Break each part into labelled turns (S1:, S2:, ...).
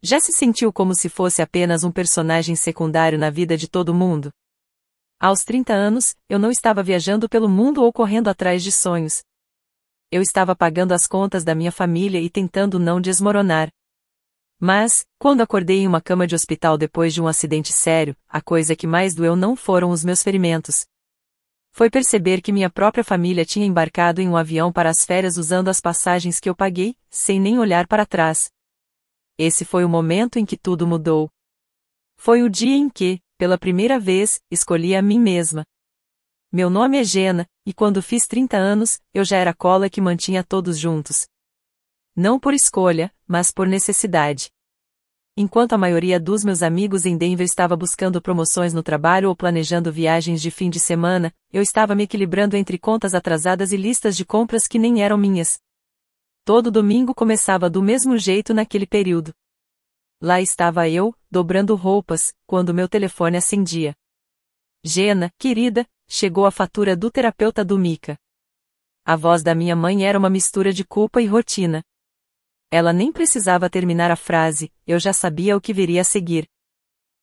S1: Já se sentiu como se fosse apenas um personagem secundário na vida de todo mundo? Aos 30 anos, eu não estava viajando pelo mundo ou correndo atrás de sonhos. Eu estava pagando as contas da minha família e tentando não desmoronar. Mas, quando acordei em uma cama de hospital depois de um acidente sério, a coisa que mais doeu não foram os meus ferimentos. Foi perceber que minha própria família tinha embarcado em um avião para as férias usando as passagens que eu paguei, sem nem olhar para trás. Esse foi o momento em que tudo mudou. Foi o dia em que, pela primeira vez, escolhi a mim mesma. Meu nome é Jenna, e quando fiz 30 anos, eu já era a cola que mantinha todos juntos. Não por escolha, mas por necessidade. Enquanto a maioria dos meus amigos em Denver estava buscando promoções no trabalho ou planejando viagens de fim de semana, eu estava me equilibrando entre contas atrasadas e listas de compras que nem eram minhas. Todo domingo começava do mesmo jeito naquele período. Lá estava eu, dobrando roupas, quando meu telefone acendia. Jenna, querida, chegou a fatura do terapeuta do Mika. A voz da minha mãe era uma mistura de culpa e rotina. Ela nem precisava terminar a frase, eu já sabia o que viria a seguir.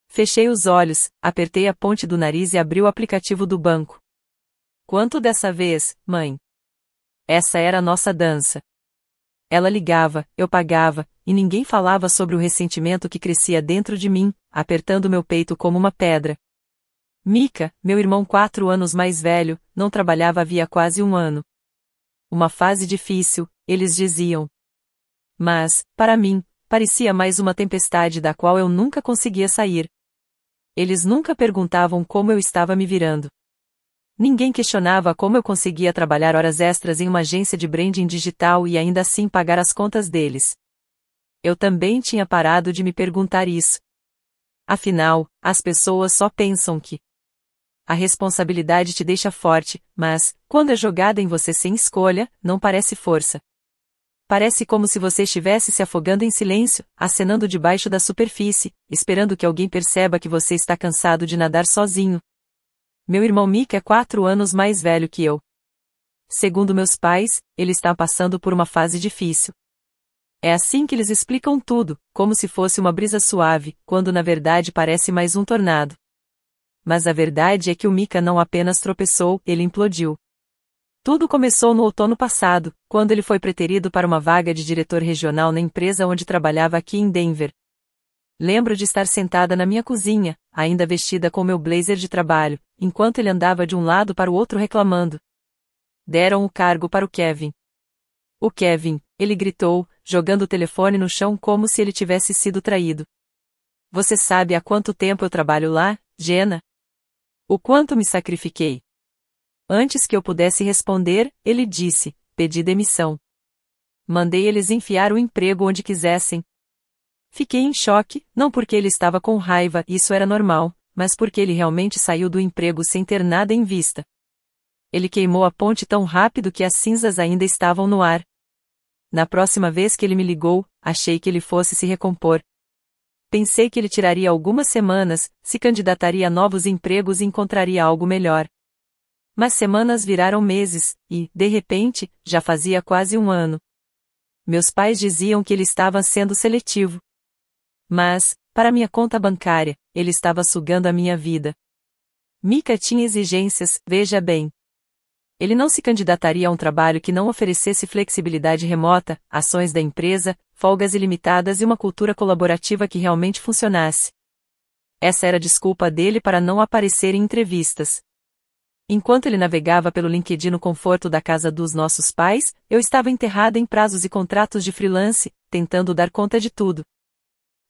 S1: Fechei os olhos, apertei a ponte do nariz e abri o aplicativo do banco. Quanto dessa vez, mãe? Essa era a nossa dança. Ela ligava, eu pagava, e ninguém falava sobre o ressentimento que crescia dentro de mim, apertando meu peito como uma pedra. Mika, meu irmão 4 anos mais velho, não trabalhava havia quase um ano. Uma fase difícil, eles diziam. Mas, para mim, parecia mais uma tempestade da qual eu nunca conseguia sair. Eles nunca perguntavam como eu estava me virando. Ninguém questionava como eu conseguia trabalhar horas extras em uma agência de branding digital e ainda assim pagar as contas deles. Eu também tinha parado de me perguntar isso. Afinal, as pessoas só pensam que a responsabilidade te deixa forte, mas, quando é jogada em você sem escolha, não parece força. Parece como se você estivesse se afogando em silêncio, acenando debaixo da superfície, esperando que alguém perceba que você está cansado de nadar sozinho. Meu irmão Mika é 4 anos mais velho que eu. Segundo meus pais, ele está passando por uma fase difícil. É assim que eles explicam tudo, como se fosse uma brisa suave, quando na verdade parece mais um tornado. Mas a verdade é que o Mika não apenas tropeçou, ele implodiu. Tudo começou no outono passado, quando ele foi preterido para uma vaga de diretor regional na empresa onde trabalhava aqui em Denver. Lembro de estar sentada na minha cozinha, ainda vestida com meu blazer de trabalho, enquanto ele andava de um lado para o outro reclamando. Deram o cargo para o Kevin. O Kevin, ele gritou, jogando o telefone no chão como se ele tivesse sido traído. Você sabe há quanto tempo eu trabalho lá, Jenna? O quanto me sacrifiquei? Antes que eu pudesse responder, ele disse, pedi demissão. Mandei eles enfiar o emprego onde quisessem. Fiquei em choque, não porque ele estava com raiva, isso era normal, mas porque ele realmente saiu do emprego sem ter nada em vista. Ele queimou a ponte tão rápido que as cinzas ainda estavam no ar. Na próxima vez que ele me ligou, achei que ele fosse se recompor. Pensei que ele tiraria algumas semanas, se candidataria a novos empregos e encontraria algo melhor. Mas semanas viraram meses, e, de repente, já fazia quase um ano. Meus pais diziam que ele estava sendo seletivo. Mas, para minha conta bancária, ele estava sugando a minha vida. Mika tinha exigências, veja bem. Ele não se candidataria a um trabalho que não oferecesse flexibilidade remota, ações da empresa, folgas ilimitadas e uma cultura colaborativa que realmente funcionasse. Essa era a desculpa dele para não aparecer em entrevistas. Enquanto ele navegava pelo LinkedIn no conforto da casa dos nossos pais, eu estava enterrada em prazos e contratos de freelance, tentando dar conta de tudo.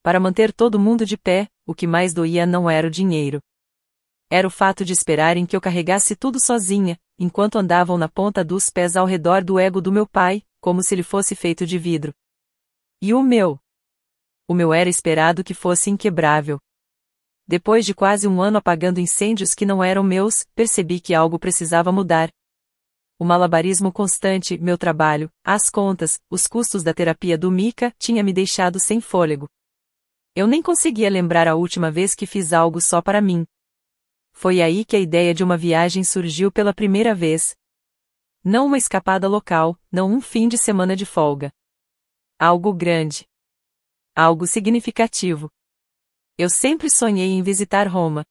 S1: Para manter todo mundo de pé, o que mais doía não era o dinheiro. Era o fato de esperarem que eu carregasse tudo sozinha, enquanto andavam na ponta dos pés ao redor do ego do meu pai, como se ele fosse feito de vidro. E o meu? O meu era esperado que fosse inquebrável. Depois de quase um ano apagando incêndios que não eram meus, percebi que algo precisava mudar. O malabarismo constante, meu trabalho, as contas, os custos da terapia do Mika, tinha me deixado sem fôlego. Eu nem conseguia lembrar a última vez que fiz algo só para mim. Foi aí que a ideia de uma viagem surgiu pela primeira vez. Não uma escapada local, não um fim de semana de folga. Algo grande. Algo significativo. Eu sempre sonhei em visitar Roma.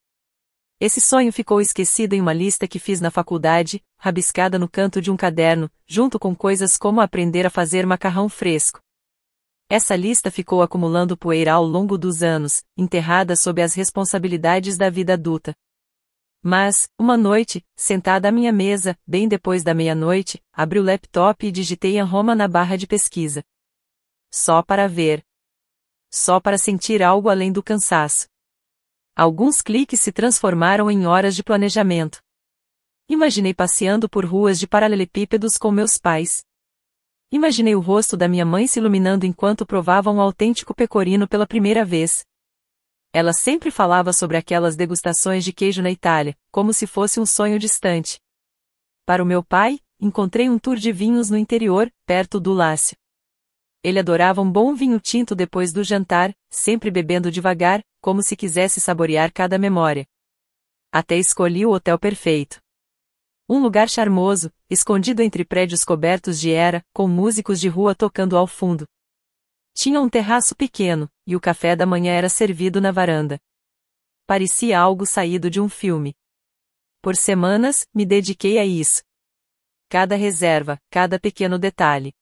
S1: Esse sonho ficou esquecido em uma lista que fiz na faculdade, rabiscada no canto de um caderno, junto com coisas como aprender a fazer macarrão fresco. Essa lista ficou acumulando poeira ao longo dos anos, enterrada sob as responsabilidades da vida adulta. Mas, uma noite, sentada à minha mesa, bem depois da meia-noite, abri o laptop e digitei em Roma na barra de pesquisa. Só para ver. Só para sentir algo além do cansaço. Alguns cliques se transformaram em horas de planejamento. Imaginei passeando por ruas de paralelepípedos com meus pais. Imaginei o rosto da minha mãe se iluminando enquanto provava um autêntico pecorino pela primeira vez. Ela sempre falava sobre aquelas degustações de queijo na Itália, como se fosse um sonho distante. Para o meu pai, encontrei um tour de vinhos no interior, perto do Lácio. Ele adorava um bom vinho tinto depois do jantar, sempre bebendo devagar, como se quisesse saborear cada memória. Até escolhi o hotel perfeito. Um lugar charmoso, escondido entre prédios cobertos de era, com músicos de rua tocando ao fundo. Tinha um terraço pequeno, e o café da manhã era servido na varanda. Parecia algo saído de um filme. Por semanas, me dediquei a isso. Cada reserva, cada pequeno detalhe.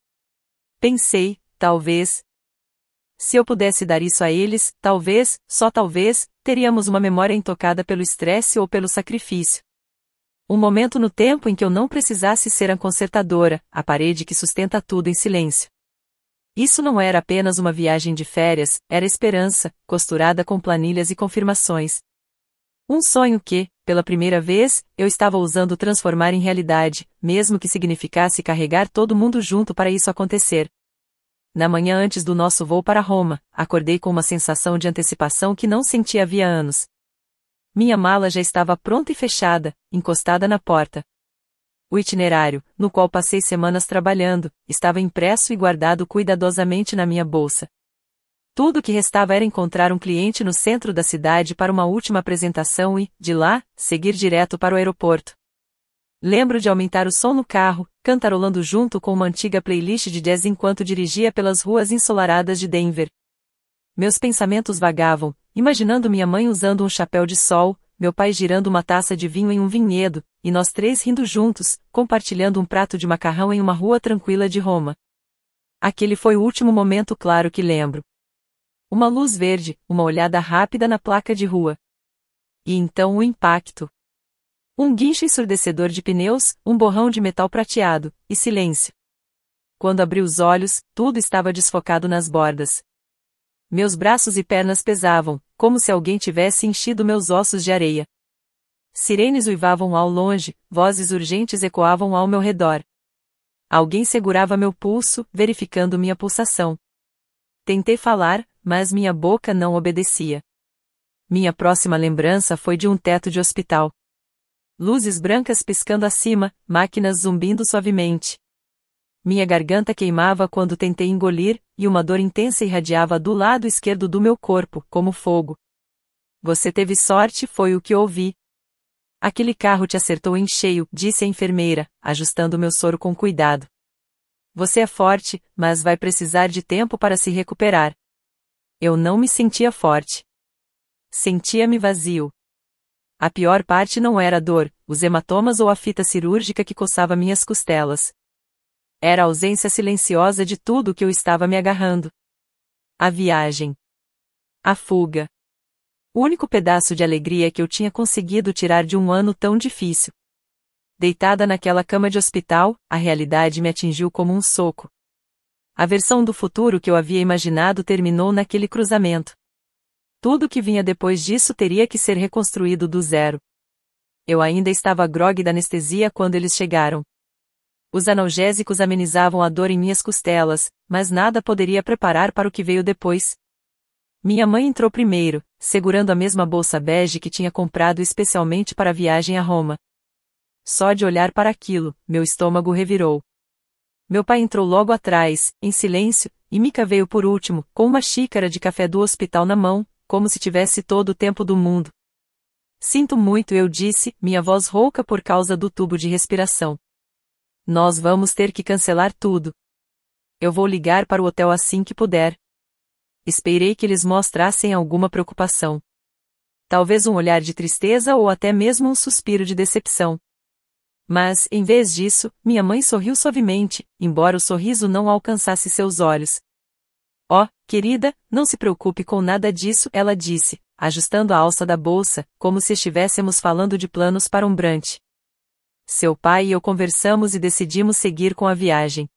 S1: Pensei, talvez. Se eu pudesse dar isso a eles, talvez, só talvez, teríamos uma memória intocada pelo estresse ou pelo sacrifício. Um momento no tempo em que eu não precisasse ser a consertadora, a parede que sustenta tudo em silêncio. Isso não era apenas uma viagem de férias, era esperança, costurada com planilhas e confirmações. Um sonho que, pela primeira vez, eu estava ousando transformar em realidade, mesmo que significasse carregar todo mundo junto para isso acontecer. Na manhã antes do nosso voo para Roma, acordei com uma sensação de antecipação que não sentia havia anos. Minha mala já estava pronta e fechada, encostada na porta. O itinerário, no qual passei semanas trabalhando, estava impresso e guardado cuidadosamente na minha bolsa. Tudo o que restava era encontrar um cliente no centro da cidade para uma última apresentação e, de lá, seguir direto para o aeroporto. Lembro de aumentar o som no carro, cantarolando junto com uma antiga playlist de jazz enquanto dirigia pelas ruas ensolaradas de Denver. Meus pensamentos vagavam, imaginando minha mãe usando um chapéu de sol, meu pai girando uma taça de vinho em um vinhedo, e nós três rindo juntos, compartilhando um prato de macarrão em uma rua tranquila de Roma. Aquele foi o último momento claro que lembro. Uma luz verde, uma olhada rápida na placa de rua. E então o impacto. Um guincho ensurdecedor de pneus, um borrão de metal prateado, e silêncio. Quando abri os olhos, tudo estava desfocado nas bordas. Meus braços e pernas pesavam, como se alguém tivesse enchido meus ossos de areia. Sirenes uivavam ao longe, vozes urgentes ecoavam ao meu redor. Alguém segurava meu pulso, verificando minha pulsação. Tentei falar, mas minha boca não obedecia. Minha próxima lembrança foi de um teto de hospital. Luzes brancas piscando acima, máquinas zumbindo suavemente. Minha garganta queimava quando tentei engolir, e uma dor intensa irradiava do lado esquerdo do meu corpo, como fogo. Você teve sorte, foi o que ouvi. Aquele carro te acertou em cheio, disse a enfermeira, ajustando meu soro com cuidado. Você é forte, mas vai precisar de tempo para se recuperar. Eu não me sentia forte. Sentia-me vazio. A pior parte não era a dor, os hematomas ou a fita cirúrgica que coçava minhas costelas. Era a ausência silenciosa de tudo que eu estava me agarrando. A viagem. A fuga. O único pedaço de alegria que eu tinha conseguido tirar de um ano tão difícil. Deitada naquela cama de hospital, a realidade me atingiu como um soco. A versão do futuro que eu havia imaginado terminou naquele cruzamento. Tudo que vinha depois disso teria que ser reconstruído do zero. Eu ainda estava grogue da anestesia quando eles chegaram. Os analgésicos amenizavam a dor em minhas costelas, mas nada poderia preparar para o que veio depois. Minha mãe entrou primeiro, segurando a mesma bolsa bege que tinha comprado especialmente para a viagem a Roma. Só de olhar para aquilo, meu estômago revirou. Meu pai entrou logo atrás, em silêncio, e Mika veio por último, com uma xícara de café do hospital na mão, como se tivesse todo o tempo do mundo. Sinto muito, eu disse, minha voz rouca por causa do tubo de respiração. Nós vamos ter que cancelar tudo. Eu vou ligar para o hotel assim que puder. Esperei que eles mostrassem alguma preocupação. Talvez um olhar de tristeza ou até mesmo um suspiro de decepção. Mas, em vez disso, minha mãe sorriu suavemente, embora o sorriso não alcançasse seus olhos. Oh, querida, não se preocupe com nada disso, ela disse, ajustando a alça da bolsa, como se estivéssemos falando de planos para um brunch. Seu pai e eu conversamos e decidimos seguir com a viagem.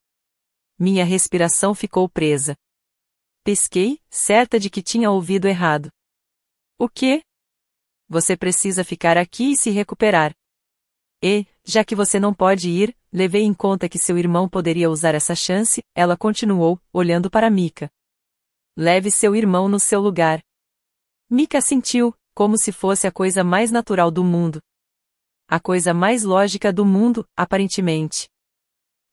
S1: Minha respiração ficou presa. Pisquei, certa de que tinha ouvido errado. O quê? Você precisa ficar aqui e se recuperar. E, já que você não pode ir, levei em conta que seu irmão poderia usar essa chance, ela continuou, olhando para Mika. Leve seu irmão no seu lugar. Mika assentiu, como se fosse a coisa mais natural do mundo. A coisa mais lógica do mundo, aparentemente.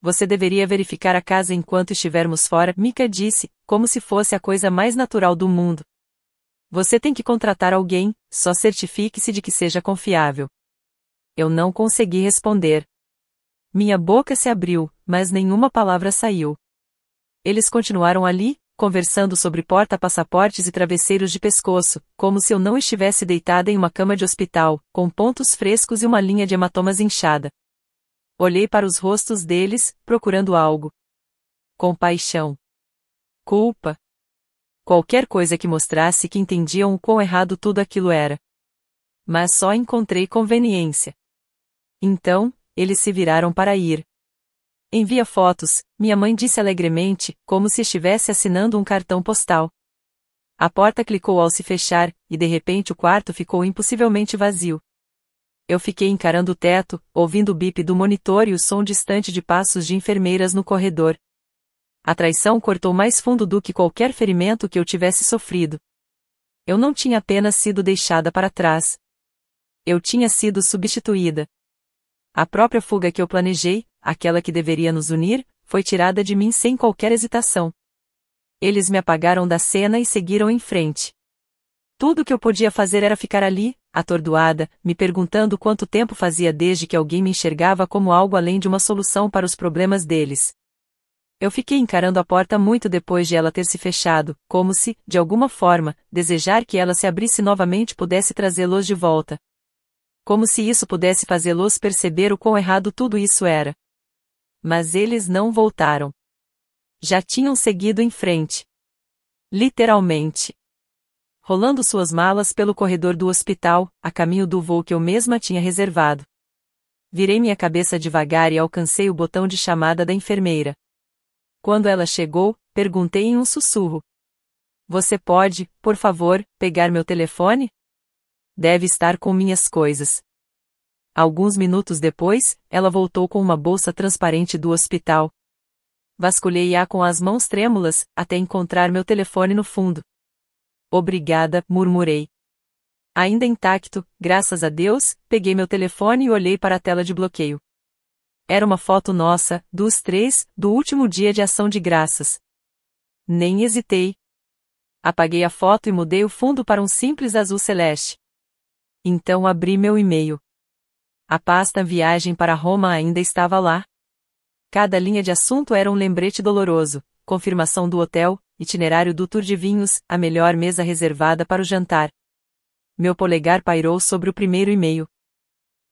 S1: Você deveria verificar a casa enquanto estivermos fora, Mika disse, como se fosse a coisa mais natural do mundo. Você tem que contratar alguém, só certifique-se de que seja confiável. Eu não consegui responder. Minha boca se abriu, mas nenhuma palavra saiu. Eles continuaram ali, conversando sobre porta-passaportes e travesseiros de pescoço, como se eu não estivesse deitada em uma cama de hospital, com pontos frescos e uma linha de hematomas inchada. Olhei para os rostos deles, procurando algo. Compaixão. Culpa. Qualquer coisa que mostrasse que entendiam o quão errado tudo aquilo era. Mas só encontrei conveniência. Então, eles se viraram para ir. Envia fotos, minha mãe disse alegremente, como se estivesse assinando um cartão postal. A porta clicou ao se fechar, e de repente o quarto ficou impossivelmente vazio. Eu fiquei encarando o teto, ouvindo o bip do monitor e o som distante de passos de enfermeiras no corredor. A traição cortou mais fundo do que qualquer ferimento que eu tivesse sofrido. Eu não tinha apenas sido deixada para trás. Eu tinha sido substituída. A própria fuga que eu planejei, aquela que deveria nos unir, foi tirada de mim sem qualquer hesitação. Eles me apagaram da cena e seguiram em frente. Tudo o que eu podia fazer era ficar ali, atordoada, me perguntando quanto tempo fazia desde que alguém me enxergava como algo além de uma solução para os problemas deles. Eu fiquei encarando a porta muito depois de ela ter se fechado, como se, de alguma forma, desejar que ela se abrisse novamente pudesse trazê-los de volta. Como se isso pudesse fazê-los perceber o quão errado tudo isso era. Mas eles não voltaram. Já tinham seguido em frente. Literalmente. Rolando suas malas pelo corredor do hospital, a caminho do voo que eu mesma tinha reservado. Virei minha cabeça devagar e alcancei o botão de chamada da enfermeira. Quando ela chegou, perguntei em um sussurro. Você pode, por favor, pegar meu telefone? Deve estar com minhas coisas. Alguns minutos depois, ela voltou com uma bolsa transparente do hospital. Vasculhei-a com as mãos trêmulas, até encontrar meu telefone no fundo. Obrigada, murmurei. Ainda intacto, graças a Deus, peguei meu telefone e olhei para a tela de bloqueio. Era uma foto nossa, dos três, do último dia de ação de graças. Nem hesitei. Apaguei a foto e mudei o fundo para um simples azul celeste. Então abri meu e-mail. A pasta Viagem para Roma ainda estava lá. Cada linha de assunto era um lembrete doloroso, confirmação do hotel, itinerário do tour de vinhos, a melhor mesa reservada para o jantar. Meu polegar pairou sobre o primeiro e-mail.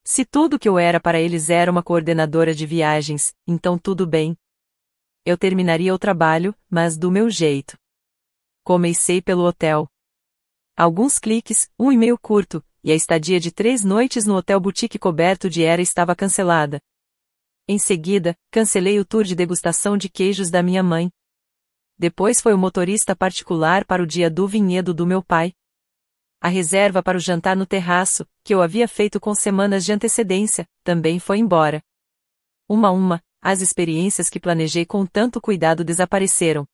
S1: Se tudo que eu era para eles era uma coordenadora de viagens, então tudo bem. Eu terminaria o trabalho, mas do meu jeito. Comecei pelo hotel. Alguns cliques, um e-mail curto, e a estadia de 3 noites no hotel boutique coberto de era estava cancelada. Em seguida, cancelei o tour de degustação de queijos da minha mãe. Depois foi o motorista particular para o dia do vinhedo do meu pai. A reserva para o jantar no terraço, que eu havia feito com semanas de antecedência, também foi embora. Uma a uma, as experiências que planejei com tanto cuidado desapareceram.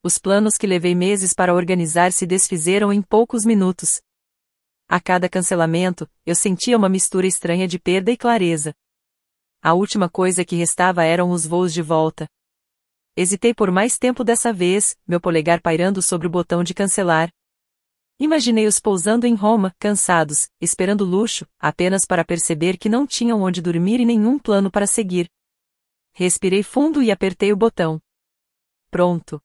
S1: Os planos que levei meses para organizar se desfizeram em poucos minutos. A cada cancelamento, eu sentia uma mistura estranha de perda e clareza. A última coisa que restava eram os voos de volta. Hesitei por mais tempo dessa vez, meu polegar pairando sobre o botão de cancelar. Imaginei-os pousando em Roma, cansados, esperando luxo, apenas para perceber que não tinham onde dormir e nenhum plano para seguir. Respirei fundo e apertei o botão. Pronto.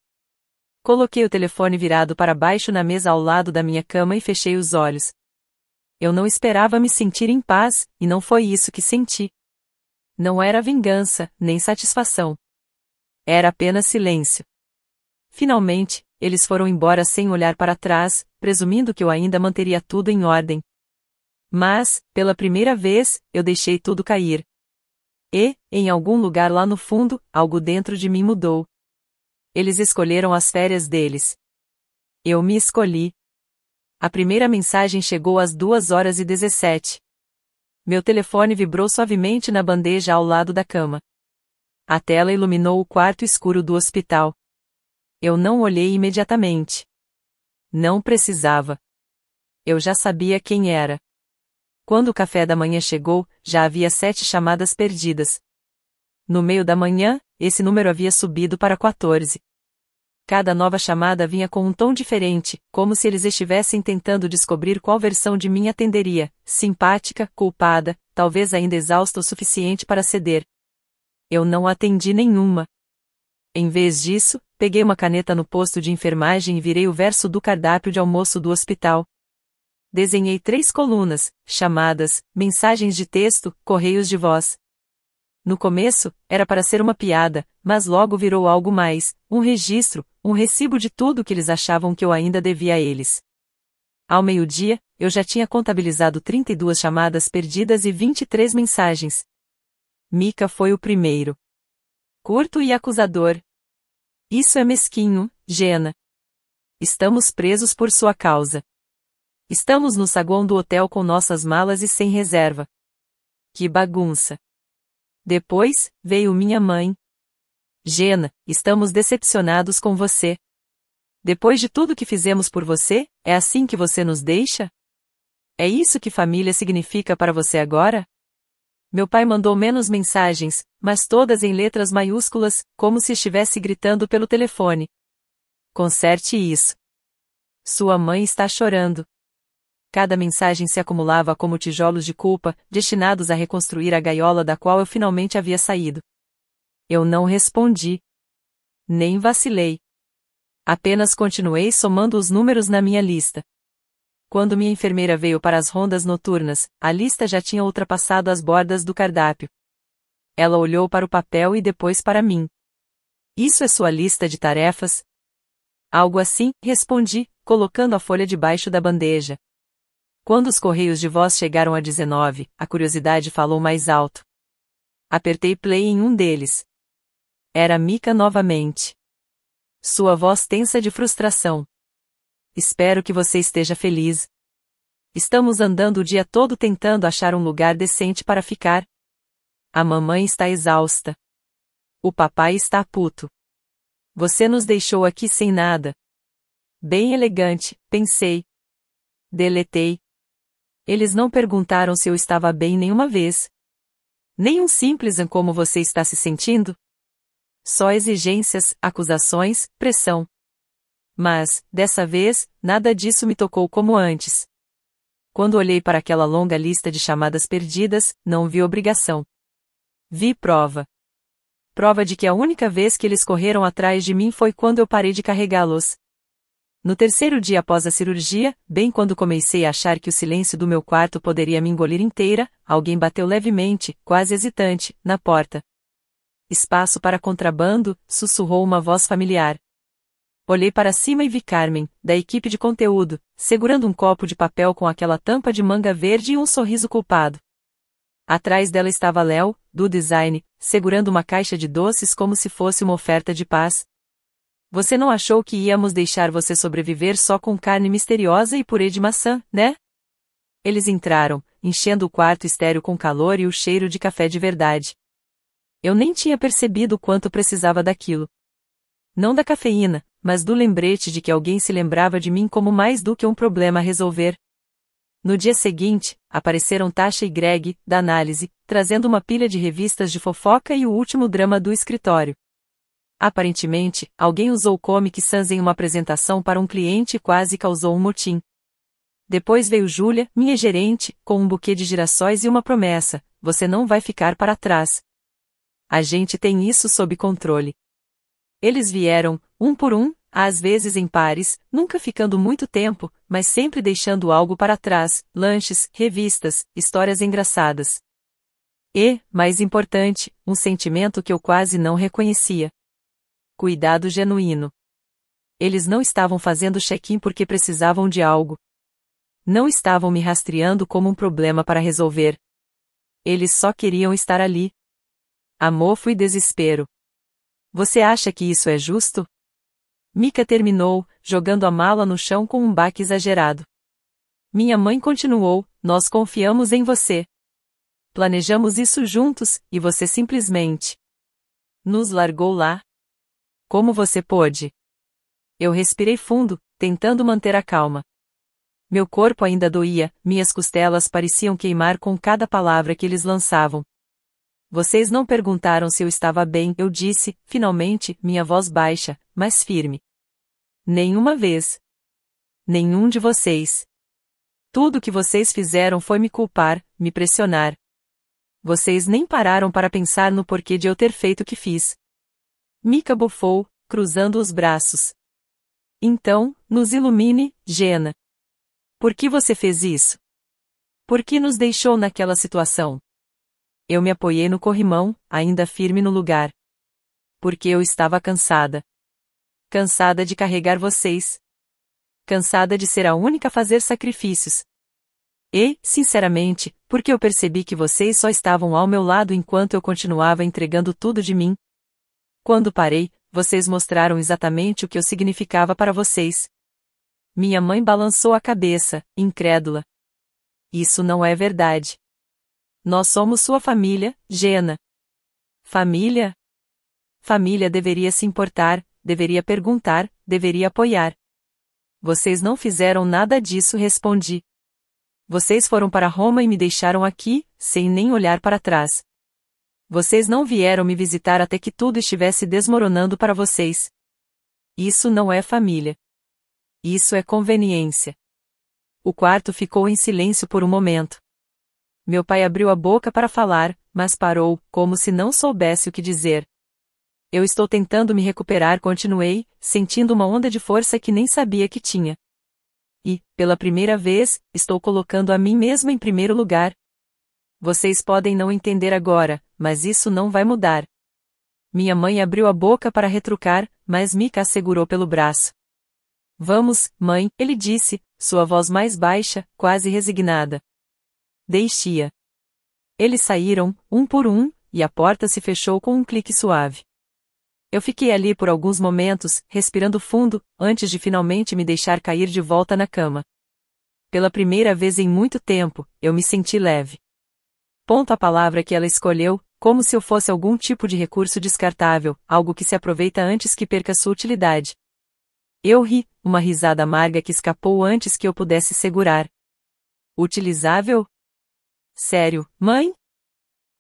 S1: Coloquei o telefone virado para baixo na mesa ao lado da minha cama e fechei os olhos. Eu não esperava me sentir em paz, e não foi isso que senti. Não era vingança, nem satisfação. Era apenas silêncio. Finalmente, eles foram embora sem olhar para trás, presumindo que eu ainda manteria tudo em ordem. Mas, pela primeira vez, eu deixei tudo cair. E, em algum lugar lá no fundo, algo dentro de mim mudou. Eles escolheram as férias deles. Eu me escolhi. A primeira mensagem chegou às 2h17. Meu telefone vibrou suavemente na bandeja ao lado da cama. A tela iluminou o quarto escuro do hospital. Eu não olhei imediatamente. Não precisava. Eu já sabia quem era. Quando o café da manhã chegou, já havia 7 chamadas perdidas. No meio da manhã, esse número havia subido para 14. Cada nova chamada vinha com um tom diferente, como se eles estivessem tentando descobrir qual versão de mim atenderia, simpática, culpada, talvez ainda exausta o suficiente para ceder. Eu não atendi nenhuma. Em vez disso, peguei uma caneta no posto de enfermagem e virei o verso do cardápio de almoço do hospital. Desenhei 3 colunas, chamadas, mensagens de texto, correios de voz. No começo, era para ser uma piada, mas logo virou algo mais, um registro, um recibo de tudo que eles achavam que eu ainda devia a eles. Ao meio-dia, eu já tinha contabilizado 32 chamadas perdidas e 23 mensagens. Mika foi o primeiro. Curto e acusador. Isso é mesquinho, Jenna. Estamos presos por sua causa. Estamos no saguão do hotel com nossas malas e sem reserva. Que bagunça. Depois, veio minha mãe. Jenna, estamos decepcionados com você. Depois de tudo que fizemos por você, é assim que você nos deixa? É isso que família significa para você agora? Meu pai mandou menos mensagens, mas todas em letras maiúsculas, como se estivesse gritando pelo telefone. Conserte isso. Sua mãe está chorando. Cada mensagem se acumulava como tijolos de culpa, destinados a reconstruir a gaiola da qual eu finalmente havia saído. Eu não respondi. Nem vacilei. Apenas continuei somando os números na minha lista. Quando minha enfermeira veio para as rondas noturnas, a lista já tinha ultrapassado as bordas do cardápio. Ela olhou para o papel e depois para mim. Isso é sua lista de tarefas? Algo assim, respondi, colocando a folha debaixo da bandeja. Quando os correios de voz chegaram a 19, a curiosidade falou mais alto. Apertei play em um deles. Era Mika novamente. Sua voz tensa de frustração. Espero que você esteja feliz. Estamos andando o dia todo tentando achar um lugar decente para ficar. A mamãe está exausta. O papai está puto. Você nos deixou aqui sem nada. Bem elegante, pensei. Deletei. Eles não perguntaram se eu estava bem nenhuma vez. Nem um simples como você está se sentindo? Só exigências, acusações, pressão. Mas, dessa vez, nada disso me tocou como antes. Quando olhei para aquela longa lista de chamadas perdidas, não vi obrigação. Vi prova. Prova de que a única vez que eles correram atrás de mim foi quando eu parei de carregá-los. No terceiro dia após a cirurgia, bem quando comecei a achar que o silêncio do meu quarto poderia me engolir inteira, alguém bateu levemente, quase hesitante, na porta. Espaço para contrabando, sussurrou uma voz familiar. Olhei para cima e vi Carmen, da equipe de conteúdo, segurando um copo de papel com aquela tampa de manga verde e um sorriso culpado. Atrás dela estava Léo, do design, segurando uma caixa de doces como se fosse uma oferta de paz. Você não achou que íamos deixar você sobreviver só com carne misteriosa e purê de maçã, né? Eles entraram, enchendo o quarto estéril com calor e o cheiro de café de verdade. Eu nem tinha percebido o quanto precisava daquilo. Não da cafeína, mas do lembrete de que alguém se lembrava de mim como mais do que um problema a resolver. No dia seguinte, apareceram Tasha e Greg, da análise, trazendo uma pilha de revistas de fofoca e o último drama do escritório. Aparentemente, alguém usou Comic Sans em uma apresentação para um cliente e quase causou um motim. Depois veio Júlia, minha gerente, com um buquê de girassóis e uma promessa: você não vai ficar para trás. A gente tem isso sob controle. Eles vieram, um por um, Às vezes em pares, nunca ficando muito tempo, mas sempre deixando algo para trás, lanches, revistas, histórias engraçadas. E, mais importante, um sentimento que eu quase não reconhecia. Cuidado genuíno. Eles não estavam fazendo check-in porque precisavam de algo. Não estavam me rastreando como um problema para resolver. Eles só queriam estar ali. Amor e desespero. Você acha que isso é justo? Mika terminou, jogando a mala no chão com um baque exagerado. Minha mãe continuou, nós confiamos em você. Planejamos isso juntos, e você simplesmente nos largou lá. Como você pôde? Eu respirei fundo, tentando manter a calma. Meu corpo ainda doía, minhas costelas pareciam queimar com cada palavra que eles lançavam. Vocês não perguntaram se eu estava bem, eu disse, finalmente, minha voz baixa, mas firme. Nenhuma vez. Nenhum de vocês. Tudo o que vocês fizeram foi me culpar, me pressionar. Vocês nem pararam para pensar no porquê de eu ter feito o que fiz. Mika bufou, cruzando os braços. Então, nos ilumine, Jenna. Por que você fez isso? Por que nos deixou naquela situação? Eu me apoiei no corrimão, ainda firme no lugar. Porque eu estava cansada. Cansada de carregar vocês. Cansada de ser a única a fazer sacrifícios. E, sinceramente, porque eu percebi que vocês só estavam ao meu lado enquanto eu continuava entregando tudo de mim. Quando parei, vocês mostraram exatamente o que eu significava para vocês. Minha mãe balançou a cabeça, incrédula. Isso não é verdade. Nós somos sua família, Jenna. Família? Família deveria se importar, deveria perguntar, deveria apoiar. Vocês não fizeram nada disso, respondi. Vocês foram para Roma e me deixaram aqui, sem nem olhar para trás. Vocês não vieram me visitar até que tudo estivesse desmoronando para vocês. Isso não é família. Isso é conveniência. O quarto ficou em silêncio por um momento. Meu pai abriu a boca para falar, mas parou, como se não soubesse o que dizer. Eu estou tentando me recuperar, continuei, sentindo uma onda de força que nem sabia que tinha. E, pela primeira vez, estou colocando a mim mesma em primeiro lugar. Vocês podem não entender agora, mas isso não vai mudar. Minha mãe abriu a boca para retrucar, mas Mika a segurou pelo braço. Vamos, mãe, ele disse, sua voz mais baixa, quase resignada. Deixe-a. Eles saíram, um por um, e a porta se fechou com um clique suave. Eu fiquei ali por alguns momentos, respirando fundo, antes de finalmente me deixar cair de volta na cama. Pela primeira vez em muito tempo, eu me senti leve. Ponto a palavra que ela escolheu, como se eu fosse algum tipo de recurso descartável, algo que se aproveita antes que perca sua utilidade. Eu ri, uma risada amarga que escapou antes que eu pudesse segurar. Utilizável? Sério, mãe?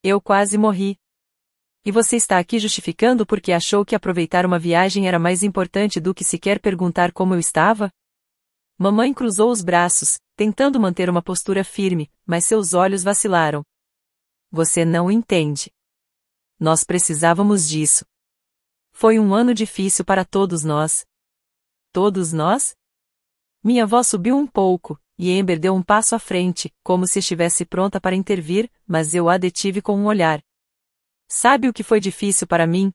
S1: Eu quase morri. E você está aqui justificando porque achou que aproveitar uma viagem era mais importante do que sequer perguntar como eu estava? Mamãe cruzou os braços, tentando manter uma postura firme, mas seus olhos vacilaram. Você não entende. Nós precisávamos disso. Foi um ano difícil para todos nós. Todos nós? Minha voz subiu um pouco, e Amber deu um passo à frente, como se estivesse pronta para intervir, mas eu a detive com um olhar. Sabe o que foi difícil para mim?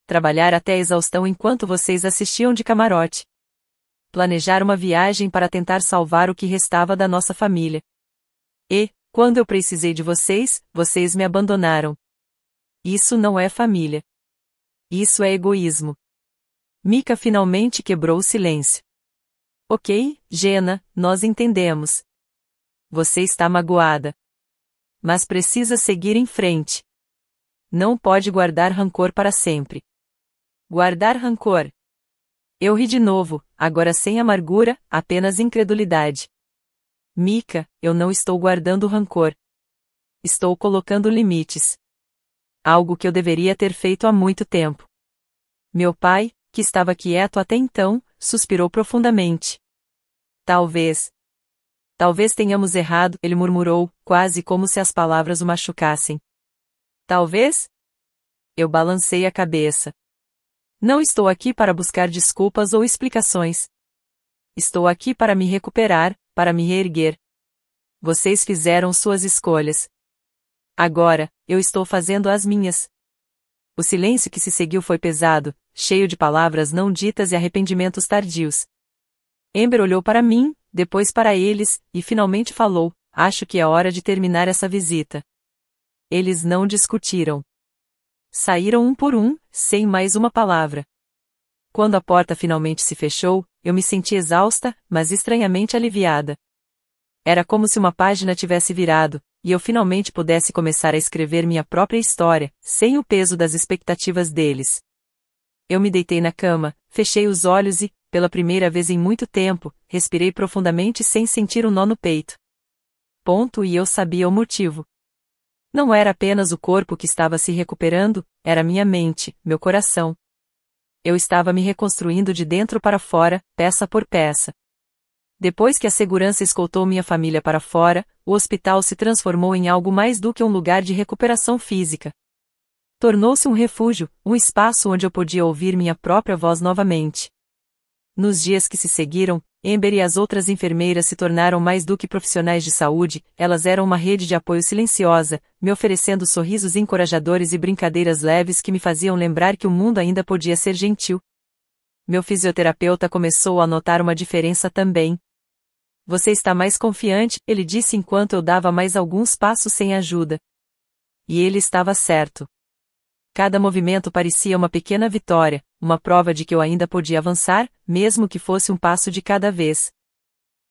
S1: Trabalhar até a exaustão enquanto vocês assistiam de camarote. Planejar uma viagem para tentar salvar o que restava da nossa família. E, quando eu precisei de vocês, vocês me abandonaram. Isso não é família. Isso é egoísmo. Mika finalmente quebrou o silêncio. Ok, Jenna, nós entendemos. Você está magoada. Mas precisa seguir em frente. Não pode guardar rancor para sempre. Guardar rancor. Eu ri de novo, agora sem amargura, apenas incredulidade. Mika, eu não estou guardando rancor. Estou colocando limites. Algo que eu deveria ter feito há muito tempo. Meu pai, que estava quieto até então, suspirou profundamente. Talvez. Talvez tenhamos errado, ele murmurou, quase como se as palavras o machucassem. Talvez? Eu balancei a cabeça. Não estou aqui para buscar desculpas ou explicações. Estou aqui para me recuperar, para me reerguer. Vocês fizeram suas escolhas. Agora, eu estou fazendo as minhas. O silêncio que se seguiu foi pesado, cheio de palavras não ditas e arrependimentos tardios. Amber olhou para mim, depois para eles, e finalmente falou: acho que é hora de terminar essa visita. Eles não discutiram. Saíram um por um, sem mais uma palavra. Quando a porta finalmente se fechou, eu me senti exausta, mas estranhamente aliviada. Era como se uma página tivesse virado, e eu finalmente pudesse começar a escrever minha própria história, sem o peso das expectativas deles. Eu me deitei na cama, fechei os olhos e, pela primeira vez em muito tempo, respirei profundamente sem sentir um nó no peito. E eu sabia o motivo. Não era apenas o corpo que estava se recuperando, era minha mente, meu coração. Eu estava me reconstruindo de dentro para fora, peça por peça. Depois que a segurança escoltou minha família para fora, o hospital se transformou em algo mais do que um lugar de recuperação física. Tornou-se um refúgio, um espaço onde eu podia ouvir minha própria voz novamente. Nos dias que se seguiram, Amber e as outras enfermeiras se tornaram mais do que profissionais de saúde, elas eram uma rede de apoio silenciosa, me oferecendo sorrisos encorajadores e brincadeiras leves que me faziam lembrar que o mundo ainda podia ser gentil. Meu fisioterapeuta começou a notar uma diferença também. Você está mais confiante, ele disse enquanto eu dava mais alguns passos sem ajuda. E ele estava certo. Cada movimento parecia uma pequena vitória, uma prova de que eu ainda podia avançar, mesmo que fosse um passo de cada vez.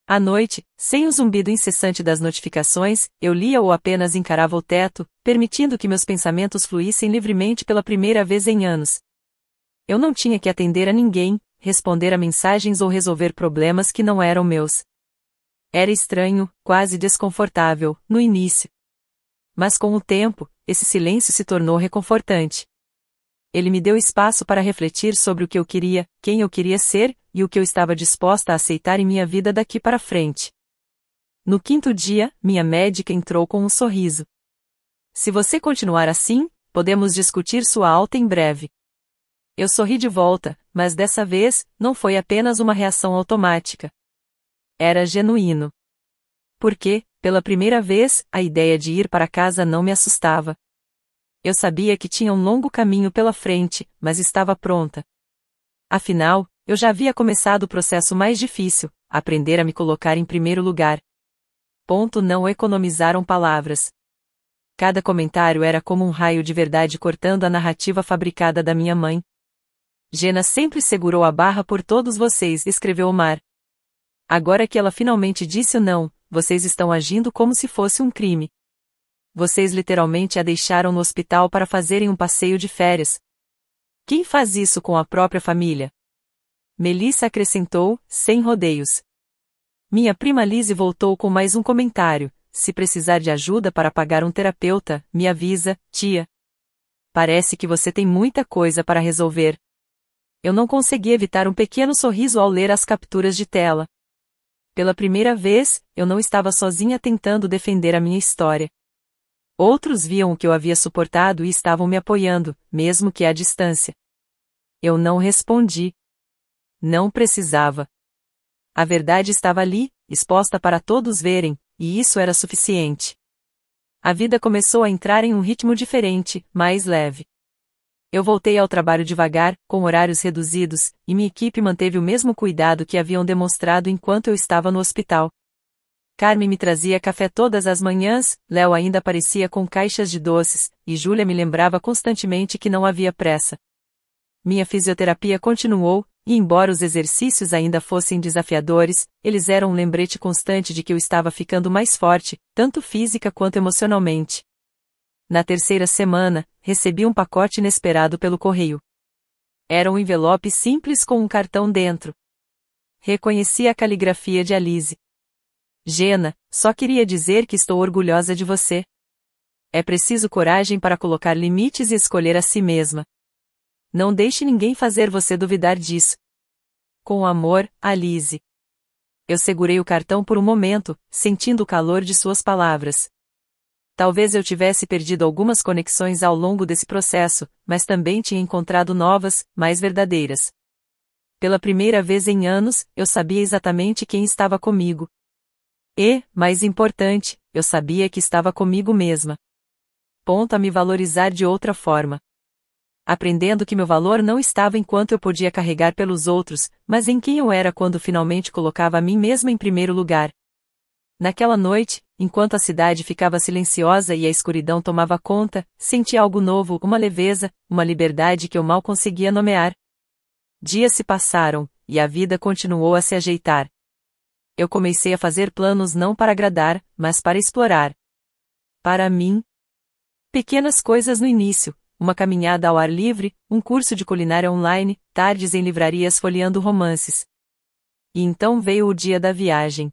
S1: À noite, sem o zumbido incessante das notificações, eu lia ou apenas encarava o teto, permitindo que meus pensamentos fluíssem livremente pela primeira vez em anos. Eu não tinha que atender a ninguém, responder a mensagens ou resolver problemas que não eram meus. Era estranho, quase desconfortável, no início. Mas com o tempo, esse silêncio se tornou reconfortante. Ele me deu espaço para refletir sobre o que eu queria, quem eu queria ser, e o que eu estava disposta a aceitar em minha vida daqui para frente. No quinto dia, minha médica entrou com um sorriso. Se você continuar assim, podemos discutir sua alta em breve. Eu sorri de volta, mas dessa vez, não foi apenas uma reação automática. Era genuíno. Porque, pela primeira vez, a ideia de ir para casa não me assustava. Eu sabia que tinha um longo caminho pela frente, mas estava pronta. Afinal, eu já havia começado o processo mais difícil, aprender a me colocar em primeiro lugar. Não economizaram palavras. Cada comentário era como um raio de verdade cortando a narrativa fabricada da minha mãe. Jenna sempre segurou a barra por todos vocês, escreveu Omar. Agora que ela finalmente disse o não, vocês estão agindo como se fosse um crime. Vocês literalmente a deixaram no hospital para fazerem um passeio de férias. Quem faz isso com a própria família? Melissa acrescentou, sem rodeios. Minha prima Lizzie voltou com mais um comentário: se precisar de ajuda para pagar um terapeuta, me avisa, tia. Parece que você tem muita coisa para resolver. Eu não consegui evitar um pequeno sorriso ao ler as capturas de tela. Pela primeira vez, eu não estava sozinha tentando defender a minha história. Outros viam o que eu havia suportado e estavam me apoiando, mesmo que à distância. Eu não respondi. Não precisava. A verdade estava ali, exposta para todos verem, e isso era suficiente. A vida começou a entrar em um ritmo diferente, mais leve. Eu voltei ao trabalho devagar, com horários reduzidos, e minha equipe manteve o mesmo cuidado que haviam demonstrado enquanto eu estava no hospital. Carmen me trazia café todas as manhãs, Léo ainda aparecia com caixas de doces, e Júlia me lembrava constantemente que não havia pressa. Minha fisioterapia continuou, e embora os exercícios ainda fossem desafiadores, eles eram um lembrete constante de que eu estava ficando mais forte, tanto física quanto emocionalmente. Na terceira semana, recebi um pacote inesperado pelo correio. Era um envelope simples com um cartão dentro. Reconheci a caligrafia de Alice. Jenna, só queria dizer que estou orgulhosa de você. É preciso coragem para colocar limites e escolher a si mesma. Não deixe ninguém fazer você duvidar disso. Com amor, Alice. Eu segurei o cartão por um momento, sentindo o calor de suas palavras. Talvez eu tivesse perdido algumas conexões ao longo desse processo, mas também tinha encontrado novas, mais verdadeiras. Pela primeira vez em anos, eu sabia exatamente quem estava comigo. E, mais importante, eu sabia que estava comigo mesma. Ponto a me valorizar de outra forma. Aprendendo que meu valor não estava em quanto eu podia carregar pelos outros, mas em quem eu era quando finalmente colocava a mim mesma em primeiro lugar. Naquela noite, enquanto a cidade ficava silenciosa e a escuridão tomava conta, senti algo novo, uma leveza, uma liberdade que eu mal conseguia nomear. Dias se passaram, e a vida continuou a se ajeitar. Eu comecei a fazer planos não para agradar, mas para explorar. Para mim, pequenas coisas no início, uma caminhada ao ar livre, um curso de culinária online, tardes em livrarias folheando romances. E então veio o dia da viagem.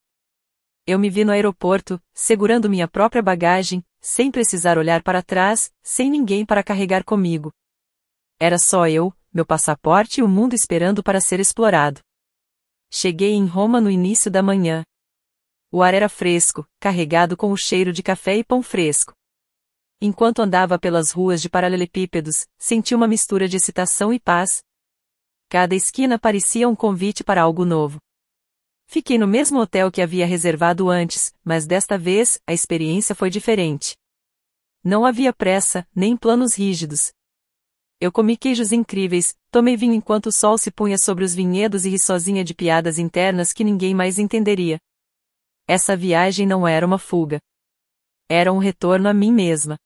S1: Eu me vi no aeroporto, segurando minha própria bagagem, sem precisar olhar para trás, sem ninguém para carregar comigo. Era só eu, meu passaporte e o mundo esperando para ser explorado. Cheguei em Roma no início da manhã. O ar era fresco, carregado com o cheiro de café e pão fresco. Enquanto andava pelas ruas de paralelepípedos, senti uma mistura de excitação e paz. Cada esquina parecia um convite para algo novo. Fiquei no mesmo hotel que havia reservado antes, mas desta vez, a experiência foi diferente. Não havia pressa, nem planos rígidos. Eu comi queijos incríveis, tomei vinho enquanto o sol se punha sobre os vinhedos e ri sozinha de piadas internas que ninguém mais entenderia. Essa viagem não era uma fuga. Era um retorno a mim mesma.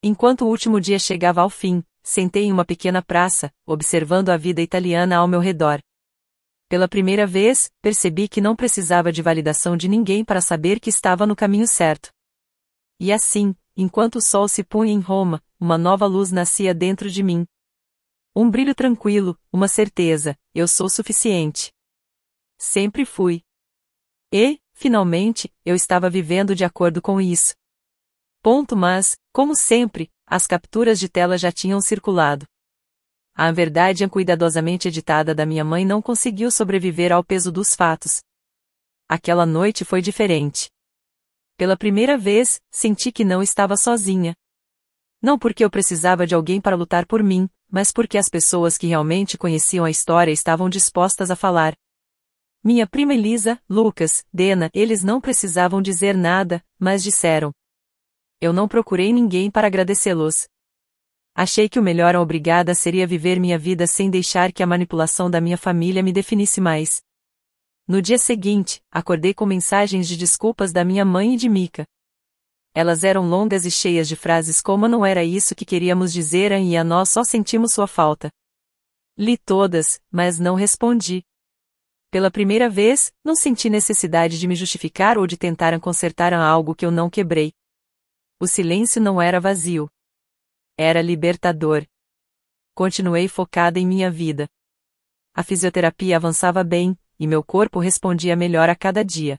S1: Enquanto o último dia chegava ao fim, sentei em uma pequena praça, observando a vida italiana ao meu redor. Pela primeira vez, percebi que não precisava de validação de ninguém para saber que estava no caminho certo. E assim, enquanto o sol se punha em Roma, uma nova luz nascia dentro de mim. Um brilho tranquilo, uma certeza, eu sou suficiente. Sempre fui. E, finalmente, eu estava vivendo de acordo com isso. Mas, como sempre, as capturas de tela já tinham circulado. A verdade cuidadosamente editada da minha mãe não conseguiu sobreviver ao peso dos fatos. Aquela noite foi diferente. Pela primeira vez, senti que não estava sozinha. Não porque eu precisava de alguém para lutar por mim, mas porque as pessoas que realmente conheciam a história estavam dispostas a falar. Minha prima Elisa, Lucas, Dena, eles não precisavam dizer nada, mas disseram. Eu não procurei ninguém para agradecê-los. Achei que o melhor a obrigada seria viver minha vida sem deixar que a manipulação da minha família me definisse mais. No dia seguinte, acordei com mensagens de desculpas da minha mãe e de Mika. Elas eram longas e cheias de frases como não era isso que queríamos dizer e a nós só sentimos sua falta. Li todas, mas não respondi. Pela primeira vez, não senti necessidade de me justificar ou de tentar consertar algo que eu não quebrei. O silêncio não era vazio. Era libertador. Continuei focada em minha vida. A fisioterapia avançava bem, e meu corpo respondia melhor a cada dia.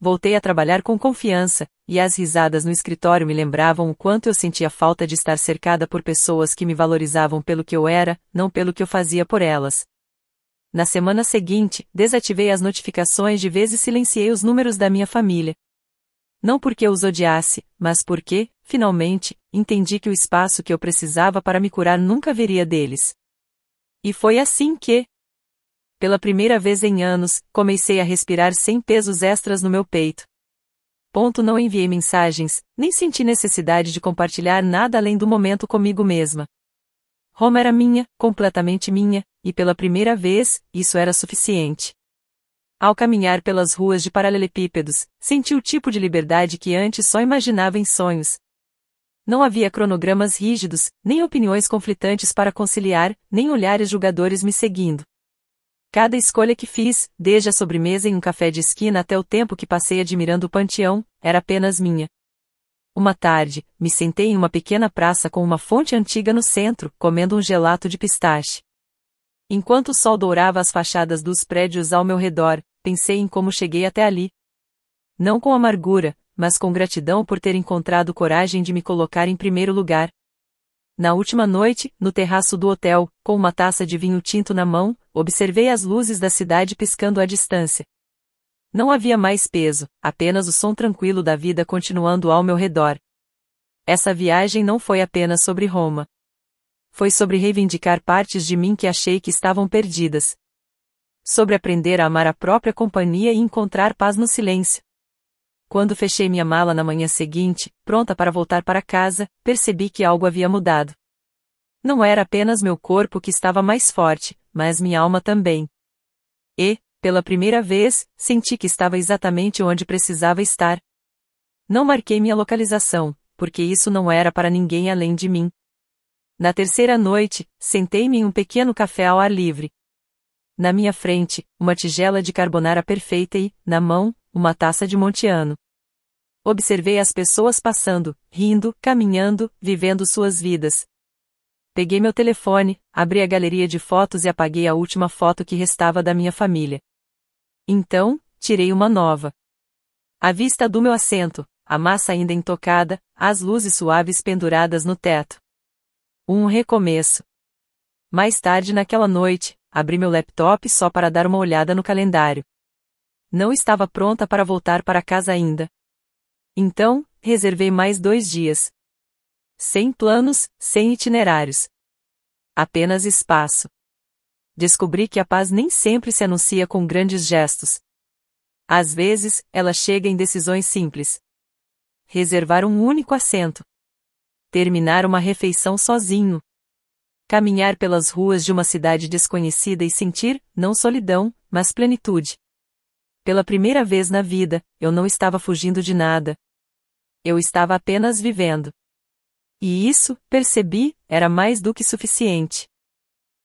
S1: Voltei a trabalhar com confiança, e as risadas no escritório me lembravam o quanto eu sentia falta de estar cercada por pessoas que me valorizavam pelo que eu era, não pelo que eu fazia por elas. Na semana seguinte, desativei as notificações de vez e silenciei os números da minha família. Não porque eu os odiasse, mas porque, finalmente, entendi que o espaço que eu precisava para me curar nunca viria deles. E foi assim que, pela primeira vez em anos, comecei a respirar sem pesos extras no meu peito. Não enviei mensagens, nem senti necessidade de compartilhar nada além do momento comigo mesma. Roma era minha, completamente minha, e pela primeira vez, isso era suficiente. Ao caminhar pelas ruas de paralelepípedos, senti o tipo de liberdade que antes só imaginava em sonhos. Não havia cronogramas rígidos, nem opiniões conflitantes para conciliar, nem olhares julgadores me seguindo. Cada escolha que fiz, desde a sobremesa em um café de esquina até o tempo que passei admirando o panteão, era apenas minha. Uma tarde, me sentei em uma pequena praça com uma fonte antiga no centro, comendo um gelato de pistache. Enquanto o sol dourava as fachadas dos prédios ao meu redor, pensei em como cheguei até ali. Não com amargura, mas com gratidão por ter encontrado coragem de me colocar em primeiro lugar. Na última noite, no terraço do hotel, com uma taça de vinho tinto na mão, observei as luzes da cidade piscando à distância. Não havia mais peso, apenas o som tranquilo da vida continuando ao meu redor. Essa viagem não foi apenas sobre Roma. Foi sobre reivindicar partes de mim que achei que estavam perdidas. Sobre aprender a amar a própria companhia e encontrar paz no silêncio. Quando fechei minha mala na manhã seguinte, pronta para voltar para casa, percebi que algo havia mudado. Não era apenas meu corpo que estava mais forte, mas minha alma também. E, pela primeira vez, senti que estava exatamente onde precisava estar. Não marquei minha localização, porque isso não era para ninguém além de mim. Na terceira noite, sentei-me em um pequeno café ao ar livre. Na minha frente, uma tigela de carbonara perfeita e, na mão, uma taça de Montiano. Observei as pessoas passando, rindo, caminhando, vivendo suas vidas. Peguei meu telefone, abri a galeria de fotos e apaguei a última foto que restava da minha família. Então, tirei uma nova. À vista do meu assento, a massa ainda intocada, as luzes suaves penduradas no teto. Um recomeço. Mais tarde naquela noite, abri meu laptop só para dar uma olhada no calendário. Não estava pronta para voltar para casa ainda. Então, reservei mais 2 dias. Sem planos, sem itinerários. Apenas espaço. Descobri que a paz nem sempre se anuncia com grandes gestos. Às vezes, ela chega em decisões simples. Reservar um único assento. Terminar uma refeição sozinho. Caminhar pelas ruas de uma cidade desconhecida e sentir, não solidão, mas plenitude. Pela primeira vez na vida, eu não estava fugindo de nada. Eu estava apenas vivendo. E isso, percebi, era mais do que suficiente.